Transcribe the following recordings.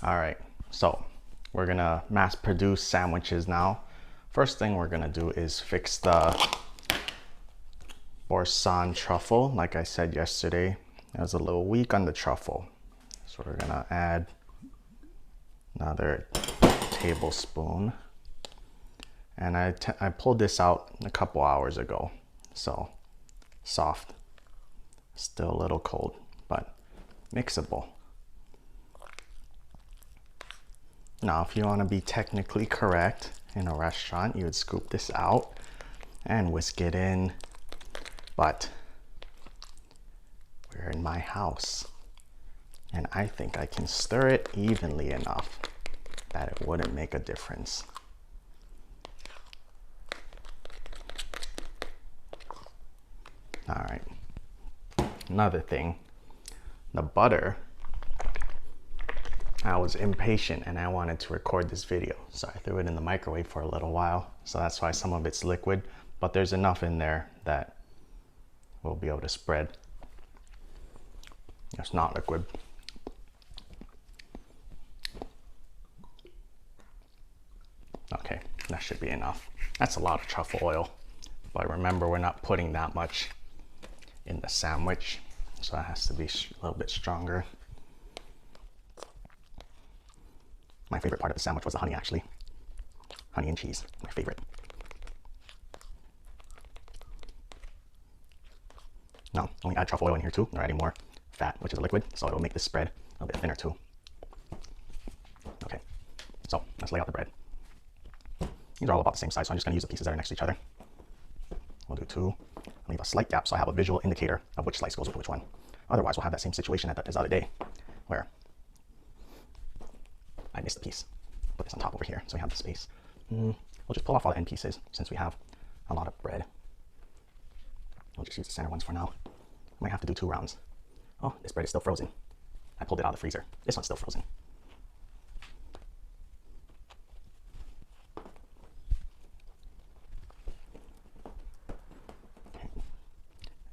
All right, so we're gonna mass produce sandwiches now. First thing we're gonna do is fix the boursin truffle. Like I said yesterday, it was a little weak on the truffle. So we're gonna add another tablespoon. And I pulled this out a couple hours ago. So soft, still a little cold, but mixable. Now, if you want to be technically correct in a restaurant, you would scoop this out and whisk it in, but we're in my house and I think I can stir it evenly enough that it wouldn't make a difference. All right, another thing, the butter, I was impatient and I wanted to record this video, so I threw it in the microwave for a little while. So that's why some of it's liquid, but there's enough in there that we'll be able to spread. It's not liquid. Okay, that should be enough. That's a lot of truffle oil, but remember, we're not putting that much in the sandwich, so it has to be a little bit stronger. My favorite part of the sandwich was the honey, actually. Honey and cheese, my favorite. Now, when we add truffle oil in here too, we're adding more fat, which is a liquid, so it'll make this spread a little bit thinner too. Okay, so let's lay out the bread. These are all about the same size, so I'm just gonna use the pieces that are next to each other. We'll do two, leave a slight gap so I have a visual indicator of which slice goes with which one. Otherwise, we'll have that same situation as the other day where I missed a piece. Put this on top over here so we have the space. We'll just pull off all the end pieces since we have a lot of bread. We'll just use the center ones for now. Might have to do 2 rounds. Oh, this bread is still frozen. I pulled it out of the freezer. This one's still frozen. Okay.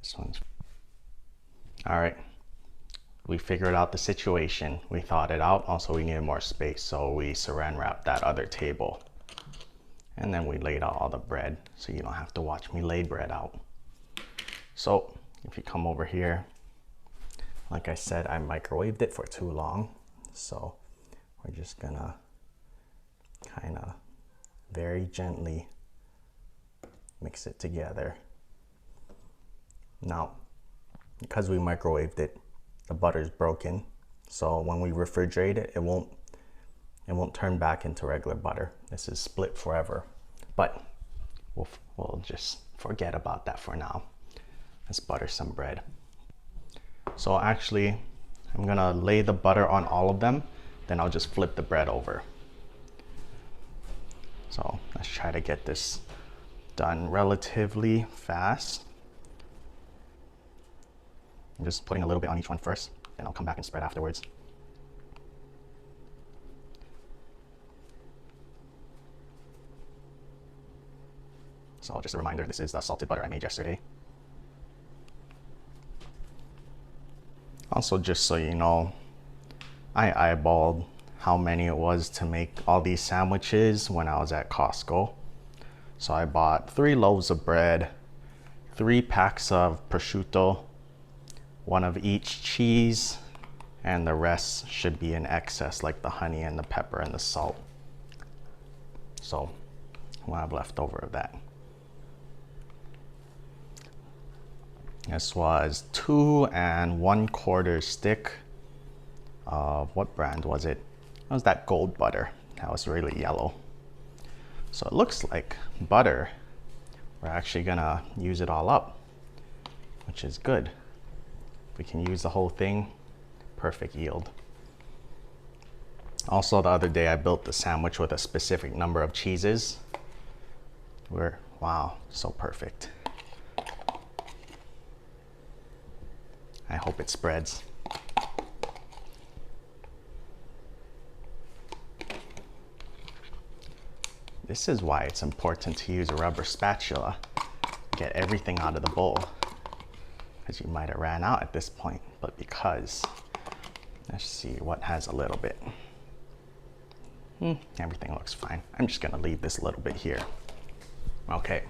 This one's... All right. We figured out the situation. We thought it out. Also, we needed more space, so we saran wrapped that other table. And then we laid out all the bread, so you don't have to watch me lay bread out. So if you come over here, like I said, I microwaved it for too long. So we're just gonna kind of very gently mix it together. Now, because we microwaved it, the butter is broken, so when we refrigerate it, it won't turn back into regular butter. This is split forever, but we'll just forget about that for now. Let's butter some bread. So actually, I'm gonna lay the butter on all of them, then I'll just flip the bread over. So let's try to get this done relatively fast. I'm just putting a little bit on each one first, then I'll come back and spread afterwards. So just a reminder, this is the salted butter I made yesterday. Also, just so you know, I eyeballed how many it was to make all these sandwiches when I was at Costco. So I bought 3 loaves of bread, 3 packs of prosciutto, 1 of each cheese, and the rest should be in excess, like the honey and the pepper and the salt. So we'll have leftover of that. This was 2 1/4 stick of, what brand was it? It was that gold butter. That was really yellow. So it looks like butter. We're actually gonna use it all up, which is good. If we can use the whole thing, perfect yield. Also, the other day I built the sandwich with a specific number of cheeses. Wow, so perfect. I hope it spreads. This is why it's important to use a rubber spatula. Get everything out of the bowl. Because you might have ran out at this point, but because, let's see what has a little bit. Everything looks fine. I'm just gonna leave this a little bit here. Okay.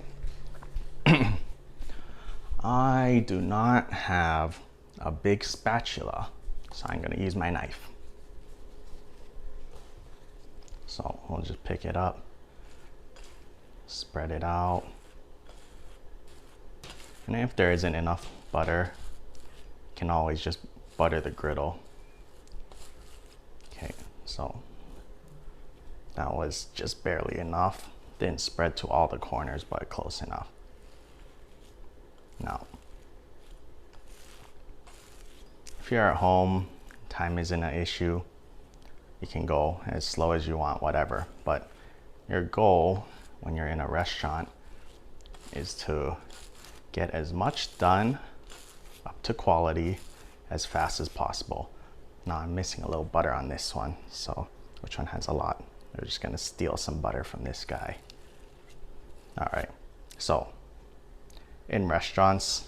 I do not have a big spatula, so I'm gonna use my knife. So we'll just pick it up, spread it out. And if there isn't enough butter, you can always just butter the griddle. Okay, so that was just barely enough. Didn't spread to all the corners, but close enough. Now, if you're at home, time isn't an issue. You can go as slow as you want, whatever. But your goal when you're in a restaurant is to get as much done up to quality as fast as possible. Now I'm missing a little butter on this one, so which one has a lot? We're just gonna steal some butter from this guy. All right, so in restaurants,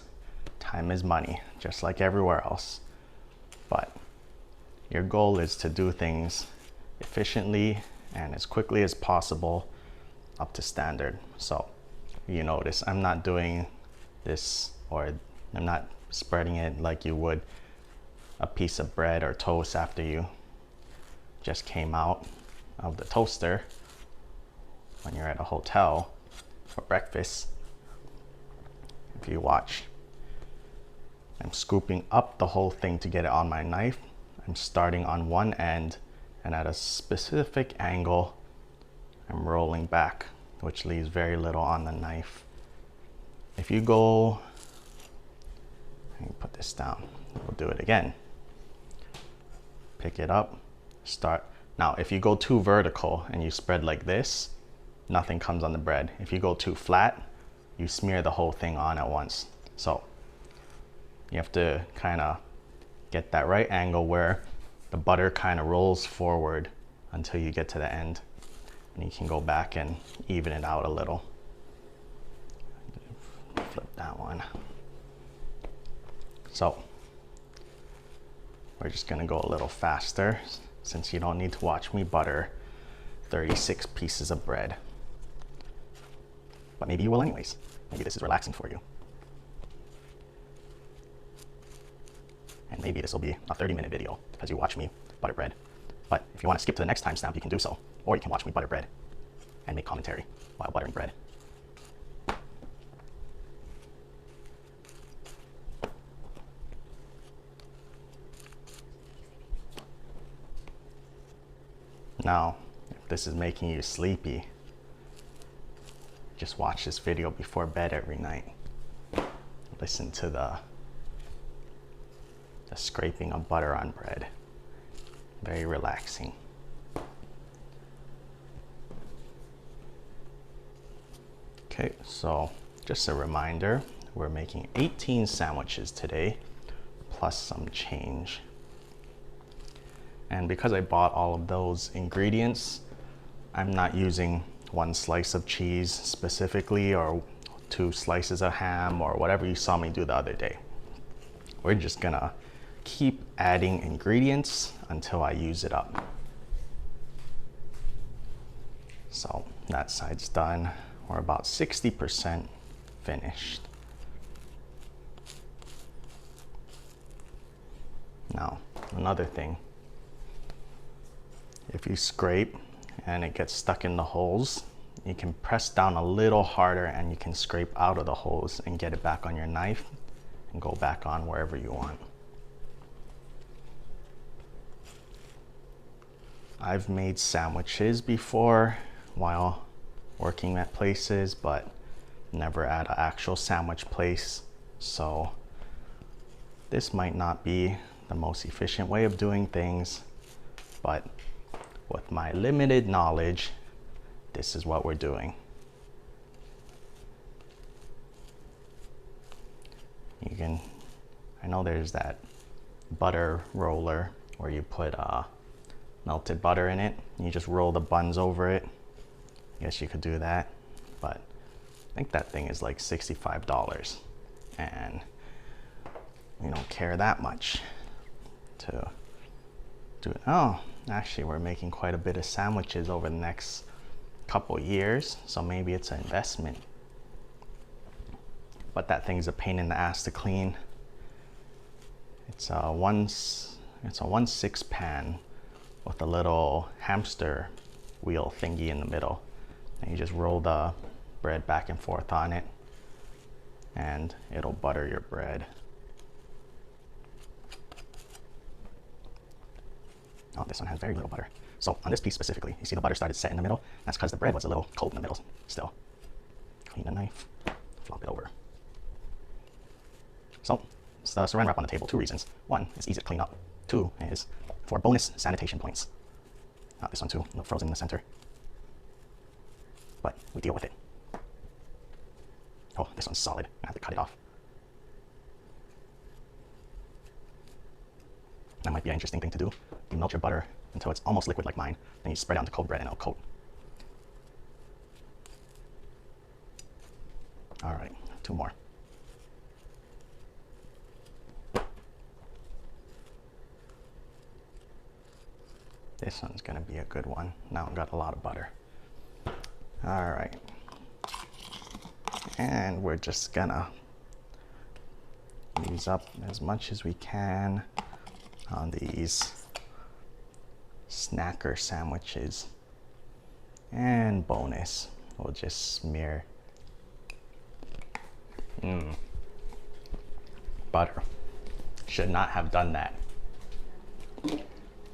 time is money, just like everywhere else. But your goal is to do things efficiently and as quickly as possible up to standard. So you notice I'm not doing this, or I'm not spreading it like you would a piece of bread or toast after you just came out of the toaster when you're at a hotel for breakfast. If you watch, I'm scooping up the whole thing to get it on my knife. I'm starting on one end, and at a specific angle, I'm rolling back, which leaves very little on the knife. If you go, let me put this down, we'll do it again. Pick it up, start. Now, if you go too vertical and you spread like this, nothing comes on the bread. If you go too flat, you smear the whole thing on at once. So you have to kind of get that right angle where the butter kind of rolls forward until you get to the end, and you can go back and even it out a little. Flip that one. So we're just gonna go a little faster since you don't need to watch me butter 36 pieces of bread. But maybe you will anyways. Maybe this is relaxing for you. And maybe this will be a 30-minute video because you watch me butter bread. But if you want to skip to the next timestamp, you can do so. Or you can watch me butter bread and make commentary while buttering bread. Now, if this is making you sleepy, just watch this video before bed every night. Listen to the scraping of butter on bread. Very relaxing. Okay, so just a reminder, we're making 18 sandwiches today, plus some change. And because I bought all of those ingredients, I'm not using one slice of cheese specifically, or 2 slices of ham, or whatever you saw me do the other day. We're just gonna keep adding ingredients until I use it up. So that side's done. We're about 60% finished. Now, another thing, if you scrape and it gets stuck in the holes, you can press down a little harder and you can scrape out of the holes and get it back on your knife and go back on wherever you want. I've made sandwiches before while working at places, but never at an actual sandwich place. So this might not be the most efficient way of doing things, but with my limited knowledge, this is what we're doing. You can, I know there's that butter roller where you put melted butter in it. You just roll the buns over it. I guess you could do that, but I think that thing is like $65, and we don't care that much to do it. Oh, Actually, we're making quite a bit of sandwiches over the next couple years, so maybe it's an investment. But that thing's a pain in the ass to clean. It's a 1/6 pan with a little hamster wheel thingy in the middle. And you just roll the bread back and forth on it, and it'll butter your bread. Oh, this one has very little butter. So on this piece specifically, you see the butter started set in the middle. That's because the bread was a little cold in the middle still. Clean the knife, flop it over. So it's the saran wrap on the table, 2 reasons. 1, it's easy to clean up. 2 is for bonus sanitation points. Not this one too, no frozen in the center. But we deal with it. Oh, this one's solid. I have to cut it off. That might be an interesting thing to do. You melt your butter until it's almost liquid like mine. Then you spread it onto cold bread and it'll coat. All right, 2 more. This one's gonna be a good one. Now I've got a lot of butter. All right. And we're just gonna use up as much as we can on these snacker sandwiches. And bonus, we'll just smear butter. Should not have done that.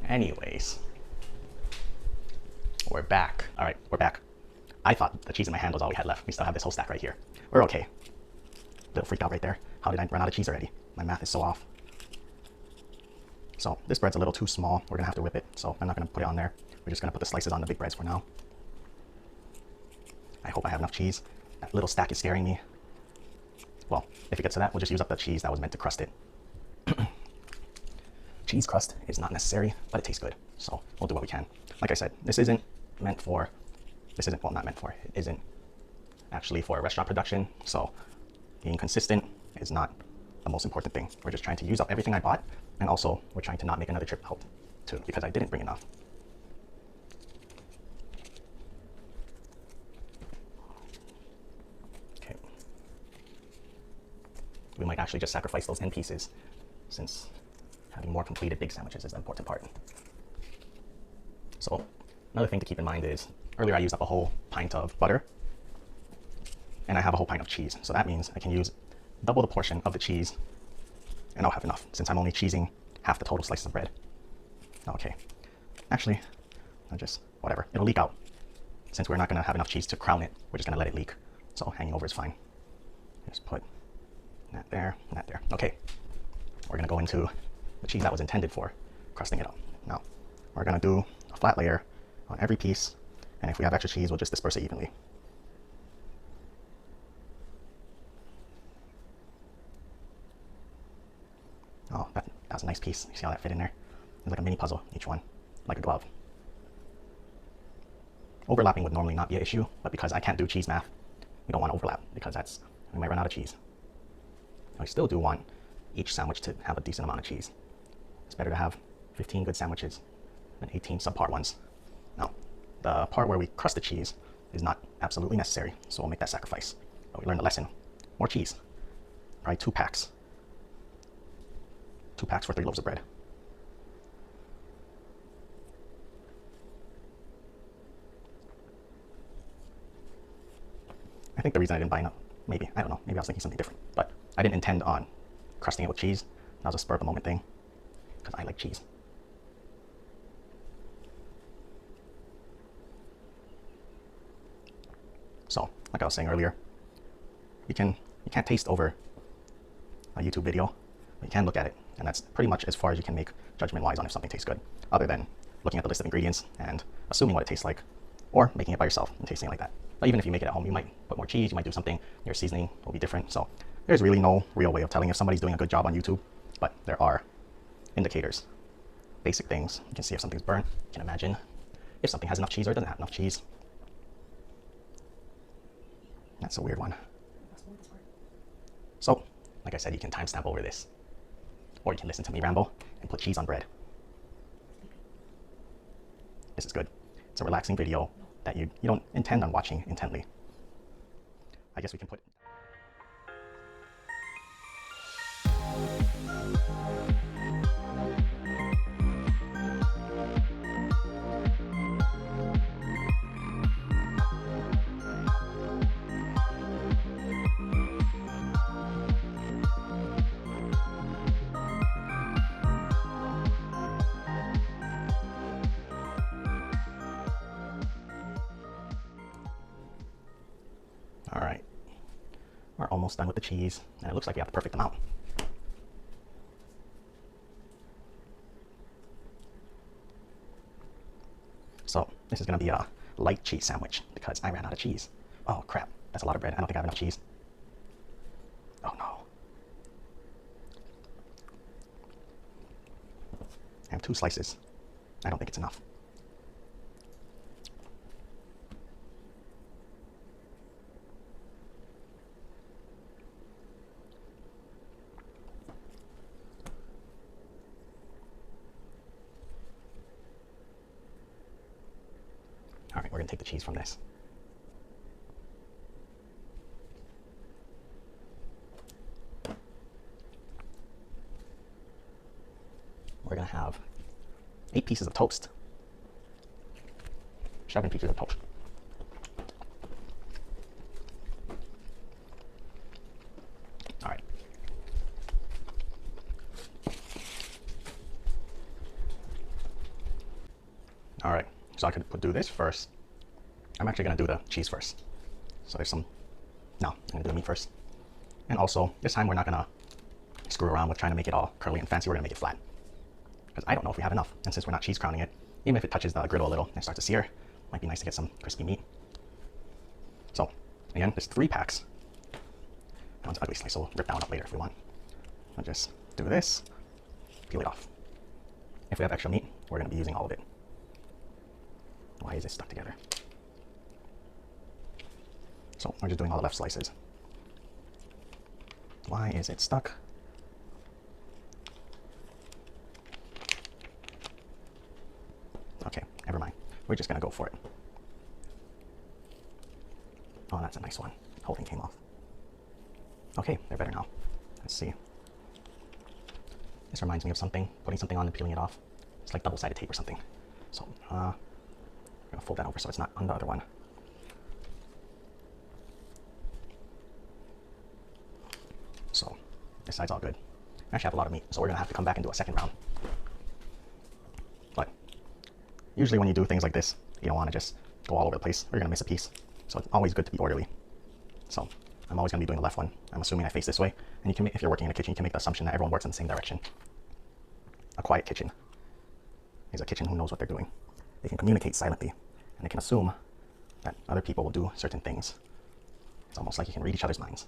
Anyways, we're back. All right, we're back. I thought the cheese in my hand was all we had left. We still have this whole stack right here. We're okay. A little freaked out right there. How did I run out of cheese already? My math is so off. So this bread's a little too small. We're gonna have to whip it. So I'm not gonna put it on there. We're just gonna put the slices on the big breads for now. I hope I have enough cheese. That little stack is scaring me. Well, if it gets to that, we'll just use up the cheese that was meant to crust it. Cheese crust is not necessary, but it tastes good. So we'll do what we can. Like I said, this isn't meant for, well, not meant for, it isn't actually for restaurant production. So being consistent is not the most important thing. We're just trying to use up everything I bought. And also we're trying to not make another trip out too, because I didn't bring enough. Okay. We might actually just sacrifice those end pieces, since having more completed big sandwiches is the important part. So another thing to keep in mind is, earlier I used up a whole pint of butter, and I have a whole pint of cheese. So that means I can use double the portion of the cheese, and I'll have enough, since I'm only cheesing half the total slices of bread. Okay, actually, whatever, it'll leak out. Since we're not gonna have enough cheese to crown it, we're just gonna let it leak. So hanging over is fine. Just put that there, that there. Okay, we're gonna go into the cheese that was intended for crusting it up. Now, we're gonna do a flat layer on every piece, and if we have extra cheese, we'll just disperse it evenly. Oh, that was a nice piece. You see how that fit in there? It's like a mini puzzle, each one, like a glove. Overlapping would normally not be an issue, but because I can't do cheese math, we don't want to overlap, because we might run out of cheese. I still do want each sandwich to have a decent amount of cheese. It's better to have 15 good sandwiches than 18 subpar ones. Now, the part where we crust the cheese is not absolutely necessary, so we'll make that sacrifice. But we learned a lesson. More cheese. Probably 2 packs. 2 packs for 3 loaves of bread. I think the reason I didn't buy enough, maybe, I don't know, maybe I was thinking something different, but I didn't intend on crusting it with cheese. That was a spur of the moment thing, because I like cheese. So, like I was saying earlier, you can't taste over a YouTube video, but you can look at it, and that's pretty much as far as you can make judgment-wise on if something tastes good, other than looking at the list of ingredients and assuming what it tastes like, or making it by yourself and tasting it like that. But even if you make it at home, you might put more cheese, you might do something, your seasoning will be different. So there's really no real way of telling if somebody's doing a good job on YouTube, but there are indicators, basic things. You can see if something's burnt, you can imagine if something has enough cheese or it doesn't have enough cheese. That's a weird one. So, like I said, you can timestamp over this, or you can listen to me ramble and put cheese on bread. this is good. It's a relaxing video that you don't intend on watching intently. I guess we can put... All right, we're almost done with the cheese, and it looks like we have the perfect amount. So this is gonna be a light cheese sandwich because I ran out of cheese. Oh crap, that's a lot of bread. I don't think I have enough cheese. Oh no. I have 2 slices. I don't think it's enough. All right, we're gonna take the cheese from this. We're gonna have 8 pieces of toast. 7 pieces of toast. All right. All right, so I could do this first. I'm actually gonna do the cheese first. So there's some, no, I'm gonna do the meat first. And also, this time we're not gonna screw around with trying to make it all curly and fancy. We're gonna make it flat. Because I don't know if we have enough. And since we're not cheese crowning it, even if it touches the griddle a little and starts to sear, it might be nice to get some crispy meat. So, again, there's 3 packs. That one's ugly slice, so we'll rip that one up later if we want. I'll just do this, peel it off. If we have extra meat, we're gonna be using all of it. Why is it stuck together? So we're just doing all the left slices. Why is it stuck? Okay, never mind. We're just gonna go for it. Oh, that's a nice one. The whole thing came off. Okay, they're better now. Let's see. This reminds me of something, putting something on and peeling it off. It's like double-sided tape or something. So, I'm gonna fold that over so it's not on the other one. So, this side's all good. I actually have a lot of meat, so we're gonna have to come back and do a second round. But usually when you do things like this, you don't wanna just go all over the place, or you're gonna miss a piece. So it's always good to be orderly. So I'm always gonna be doing the left one. I'm assuming I face this way. And you can, if you're working in a kitchen, you can make the assumption that everyone works in the same direction. A quiet kitchen is a kitchen who knows what they're doing. They can communicate silently, and they can assume that other people will do certain things. It's almost like you can read each other's minds.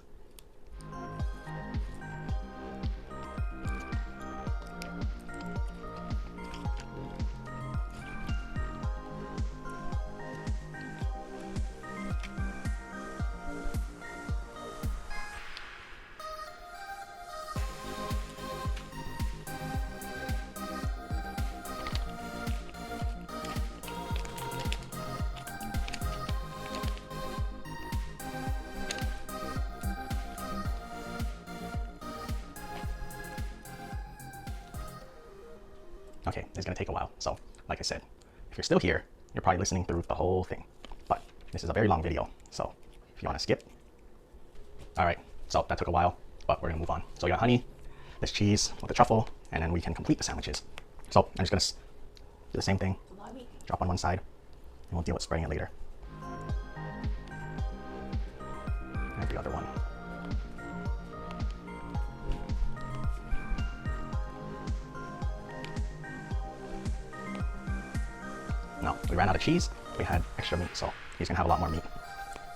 Okay, it's gonna take a while. So, like I said, if you're still here, you're probably listening through the whole thing. But this is a very long video, so if you wanna skip. All right, so that took a while, but we're gonna move on. So we got honey, this cheese with the truffle, and then we can complete the sandwiches. So I'm just gonna do the same thing, drop on one side, and we'll deal with spraying it later. And the other one. No, we ran out of cheese, we had extra meat, so he's gonna have a lot more meat.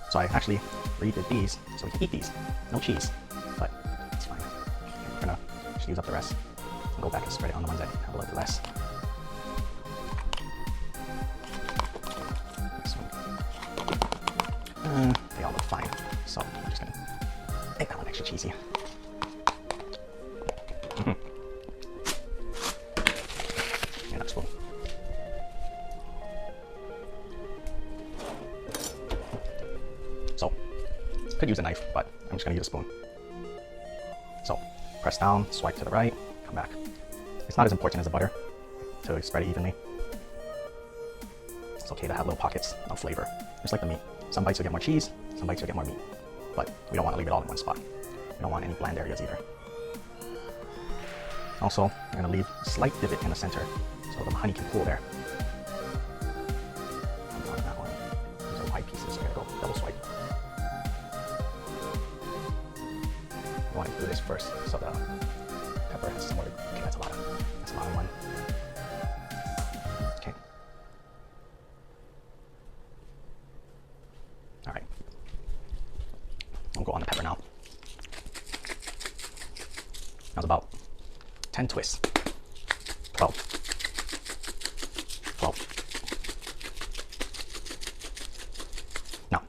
So I actually redid these so we can eat these. No cheese, but it's fine. Okay, we're gonna just use up the rest and go back and spread it on the ones that have a little bit less. This one. They all look fine, so I'm just gonna make that one extra cheesy. And a spoon. So, could use a knife, but I'm just gonna use a spoon. So, press down, swipe to the right, come back. It's not as important as the butter to spread it evenly. It's okay to have little pockets of flavor, just like the meat. Some bites you'll get more cheese, some bites you'll get more meat. But we don't want to leave it all in one spot. We don't want any bland areas either. Also, I'm gonna leave a slight divot in the center so the honey can pool there. On that one. These are white pieces, so I'm gonna go double swipe. You want to do this first so the pepper has somewhere to, okay, that's a lot of one. Okay. All right. I'll go on the pepper now. That was about 10 twists. 12. Now,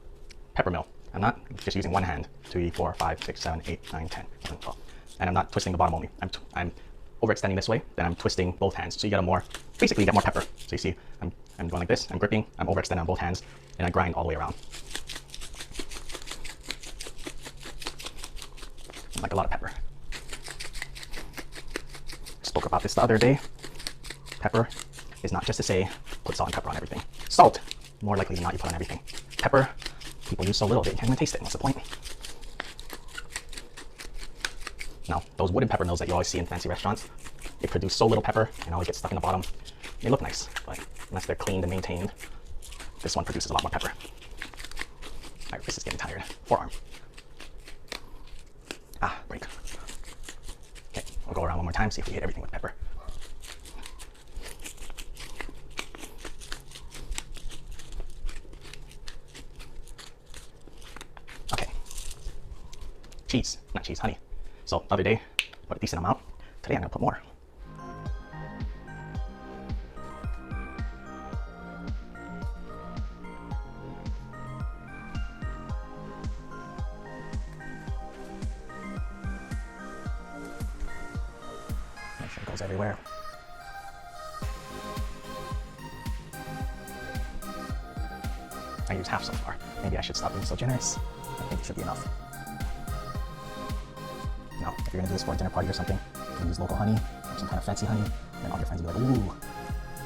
pepper mill. I'm not just using one hand. 2, 4, 5, 6, 7, 8, 9, 10, 11, 12. And I'm not twisting the bottom only. I'm overextending this way, then I'm twisting both hands. So you get basically you get more pepper. So you see, I'm going like this, I'm gripping, I'm overextending on both hands, and I grind all the way around. Like a lot of pepper. Spoke about this the other day. Pepper is not just to say, put salt and pepper on everything. Salt, more likely than not, you put on everything. Pepper, people use so little that you can't even taste it. What's the point? Now, those wooden pepper mills that you always see in fancy restaurants, they produce so little pepper and always get stuck in the bottom. They look nice, but unless they're cleaned and maintained, this one produces a lot more pepper. My wrist is getting tired. Forearm. Break. Okay, we'll go around one more time, see if we hit everything with pepper. Okay. Not cheese, honey. So the other day, put a decent amount. Today I'm gonna put more. Make sure it goes everywhere. I use half so far. Maybe I should stop being so generous. I think it should be enough. Now, if you're gonna do this for a dinner party or something, you can use local honey, or some kind of fancy honey, and all your friends will be like, ooh,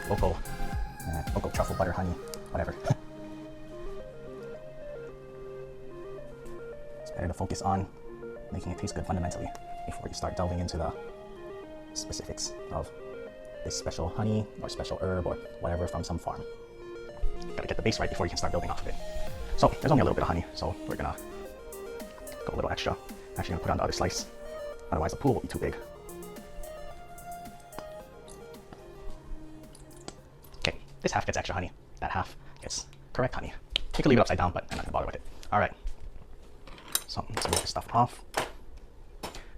local truffle butter honey, whatever. It's better to focus on making it taste good fundamentally before you start delving into the specifics of this special honey or special herb or whatever from some farm. You gotta get the base right before you can start building off of it. So there's only a little bit of honey, so we're gonna go a little extra. Actually gonna put on the other slice, otherwise the pool will be too big. Okay, this half gets extra honey, that half gets correct honey. You can leave it upside down, but I'm not gonna bother with it. All right, so let's move this stuff off.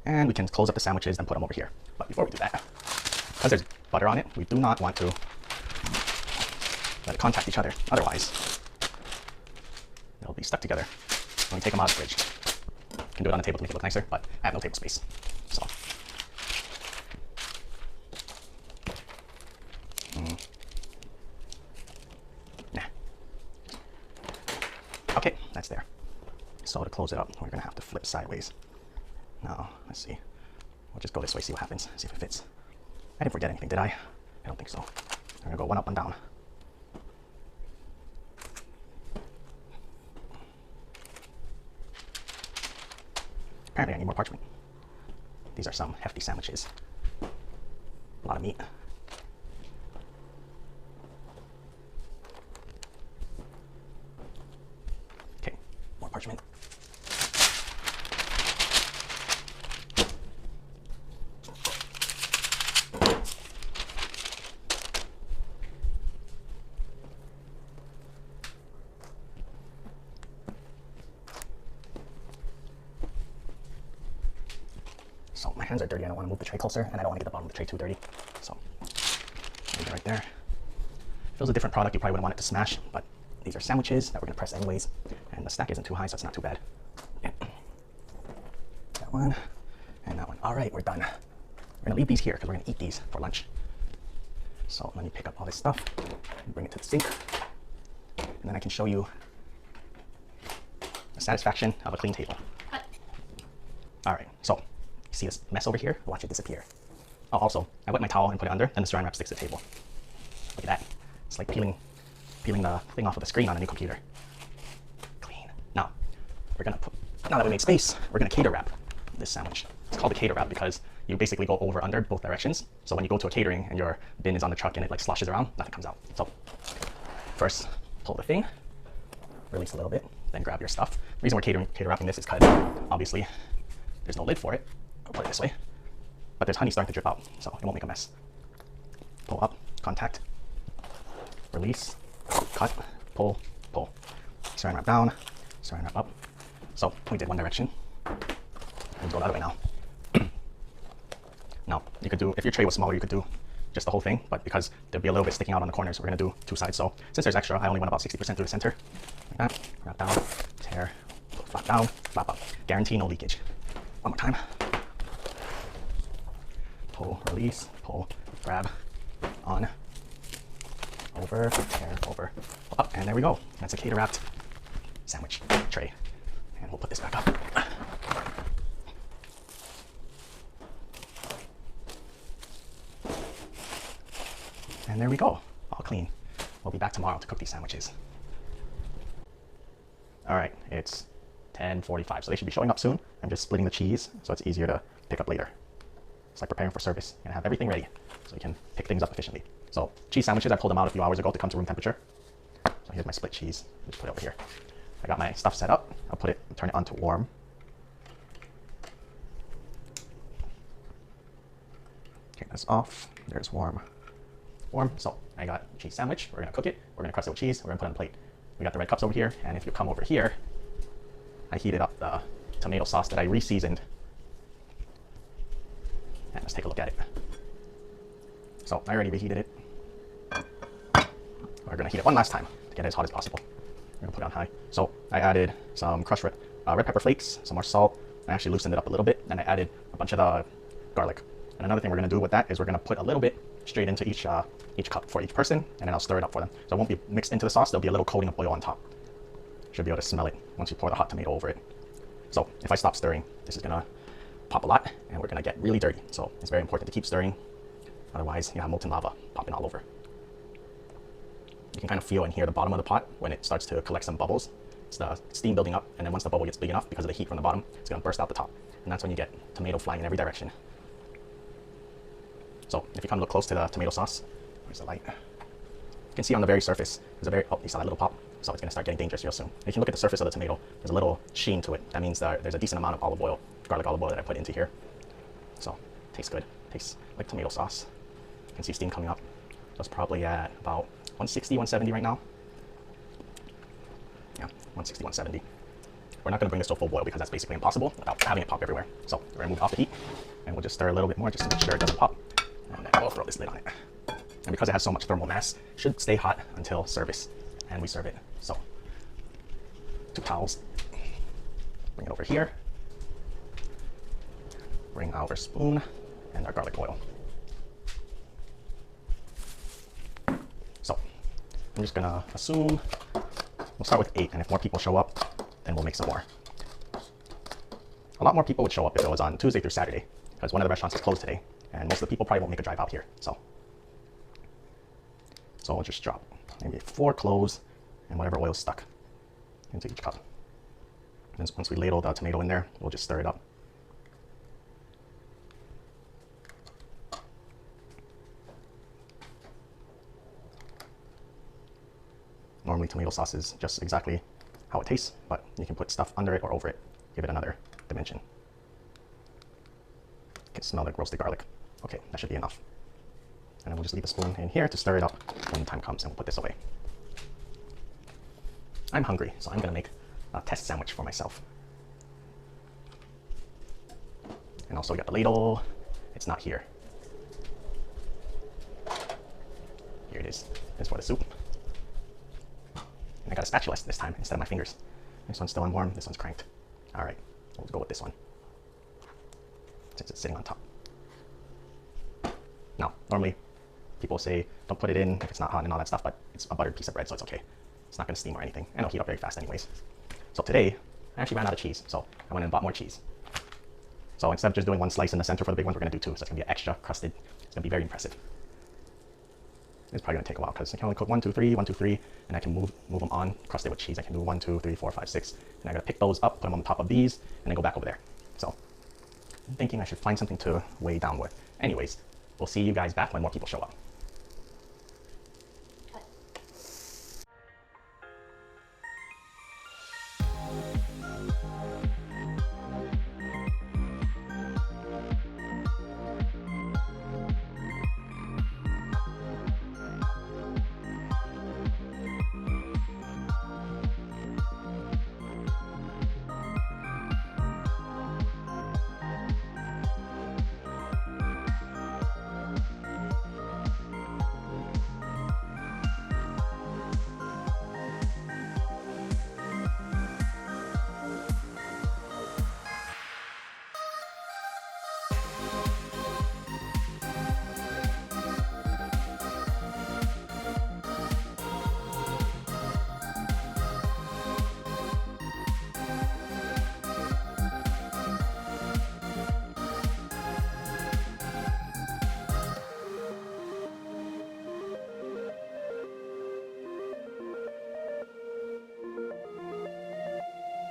And we can close up the sandwiches and put them over here. But before we do that, because there's butter on it, we do not want to let it contact each other. Otherwise, they'll be stuck together when we take them out of the fridge. You can do it on the table to make it look nicer, but I have no table space. So, nah. Okay, that's there. So to close it up, we're gonna have to flip sideways. Now, let's see. We'll just go this way, see what happens, see if it fits. I didn't forget anything, did I? I don't think so. I'm gonna go one up, one down. Apparently I need more parchment. These are some hefty sandwiches. A lot of meat. Okay, more parchment. So my hands are dirty, I don't want to move the tray closer, and I don't want to get the bottom of the tray too dirty. So, leave it right there. If it was a different product, you probably wouldn't want it to smash, but these are sandwiches that we're gonna press anyways, and the stack isn't too high, so it's not too bad. Yeah. That one, and that one. All right, we're done. We're gonna leave these here, because we're gonna eat these for lunch. So let me pick up all this stuff, and bring it to the sink, and then I can show you the satisfaction of a clean table. All right, so you see this mess over here? Watch it disappear. Oh, also, I wet my towel and put it under, then the saran wrap sticks to the table. Look at that. It's like peeling the thing off of the screen on a new computer. Clean. Now, now that we made space, we're gonna cater wrap this sandwich. It's called a cater wrap because you basically go over under both directions. So when you go to a catering and your bin is on the truck and it like sloshes around, nothing comes out. So first, pull the thing, release a little bit, then grab your stuff. The reason we're cater wrapping this is because obviously there's no lid for it. I'll put it this way. But there's honey starting to drip out, so it won't make a mess. Pull up, contact, release, cut, pull, pull. Saran wrap down, saran wrap up. So we did one direction. We'll go the other way now. Now, you could do, if your tray was smaller, you could do just the whole thing, but because there'll be a little bit sticking out on the corners, we're gonna do two sides. So since there's extra, I only went about 60% through the center. Like that, wrap down, tear, flap down, flap up. Guarantee no leakage. One more time. Pull, release, pull, grab, on, over, tear, over, up, and there we go. That's a cater wrapped sandwich tray. And we'll put this back up. And there we go, all clean. We'll be back tomorrow to cook these sandwiches. All right, it's 10:45, so they should be showing up soon. I'm just splitting the cheese so it's easier to pick up later. It's like preparing for service and have everything ready so you can pick things up efficiently. So cheese sandwiches, I pulled them out a few hours ago to come to room temperature. So here's my split cheese, just put it over here. I got my stuff set up. I'll turn it on to warm. Take this off, there's warm. So I got cheese sandwich. We're gonna cook it. We're gonna crust it with cheese. We're gonna put it on a plate. We got the red cups over here. And if you come over here, I heated up the tomato sauce that I re-seasoned. And let's take a look at it. So I already reheated it. We're gonna heat it one last time to get it as hot as possible. We're gonna put it on high. So I added some crushed red pepper flakes, some more salt. I actually loosened it up a little bit, and I added a bunch of the garlic. And another thing we're gonna do with that is we're gonna put a little bit straight into each cup for each person, and then I'll stir it up for them. So it won't be mixed into the sauce, there'll be a little coating of oil on top. Should be able to smell it once you pour the hot tomato over it. So if I stop stirring, this is gonna pop a lot, and we're gonna get really dirty. So it's very important to keep stirring, otherwise you have molten lava popping all over. You can kind of feel and hear the bottom of the pot when it starts to collect some bubbles. It's the steam building up, and then once the bubble gets big enough, because of the heat from the bottom, it's gonna burst out the top. And that's when you get tomato flying in every direction. So if you come look close to the tomato sauce, where's the light? You can see on the very surface, oh, you saw that little pop? So it's gonna start getting dangerous real soon. If you can look at the surface of the tomato, there's a little sheen to it. That means there's a decent amount of olive oil, garlic olive oil that I put into here. So it tastes good, tastes like tomato sauce. You can see steam coming up. So it's probably at about 160, 170 right now. Yeah, 160, 170. We're not gonna bring this to a full boil because that's basically impossible without having it pop everywhere. So we're gonna move it off the heat, and we'll just stir a little bit more just to make sure it doesn't pop. And then we'll throw this lid on it. And because it has so much thermal mass, it should stay hot until service. And we serve it. So, 2 towels. Bring it over here. Bring our spoon and our garlic oil. So, I'm just gonna assume we'll start with 8, and if more people show up, then we'll make some more. A lot more people would show up if it was on Tuesday through Saturday, because one of the restaurants is closed today. And most of the people probably won't make a drive out here, so I'll just drop maybe 4 cloves and whatever oil is stuck into each cup. And once we ladle the tomato in there, we'll just stir it up. Normally tomato sauce is just exactly how it tastes, but you can put stuff under it or over it, give it another dimension. You can smell the roasted garlic. Okay, that should be enough. And then we'll just leave a spoon in here to stir it up when the time comes, and we'll put this away. I'm hungry, so I'm gonna make a test sandwich for myself. And also we got the ladle. It's not here. Here it is. It's for the soup. And I got a spatula this time instead of my fingers. This one's still on warm, this one's cranked. All right, we'll go with this one since it's sitting on top. Now, normally people say don't put it in if it's not hot and all that stuff, but it's a buttered piece of bread, so it's okay. It's not gonna steam or anything, and it'll heat up very fast anyways. So today, I actually ran out of cheese, so I went and bought more cheese. So instead of just doing one slice in the center for the big ones, we're going to do 2. So it's going to be extra crusted. It's going to be very impressive. It's probably going to take a while because I can only cook 1, 2, 3, 1, 2, 3, and I can move them on, crusted with cheese. I can do 1, 2, 3, 4, 5, 6, and I got to pick those up, put them on top of these, and then go back over there. So I'm thinking I should find something to weigh down with. Anyways, we'll see you guys back when more people show up.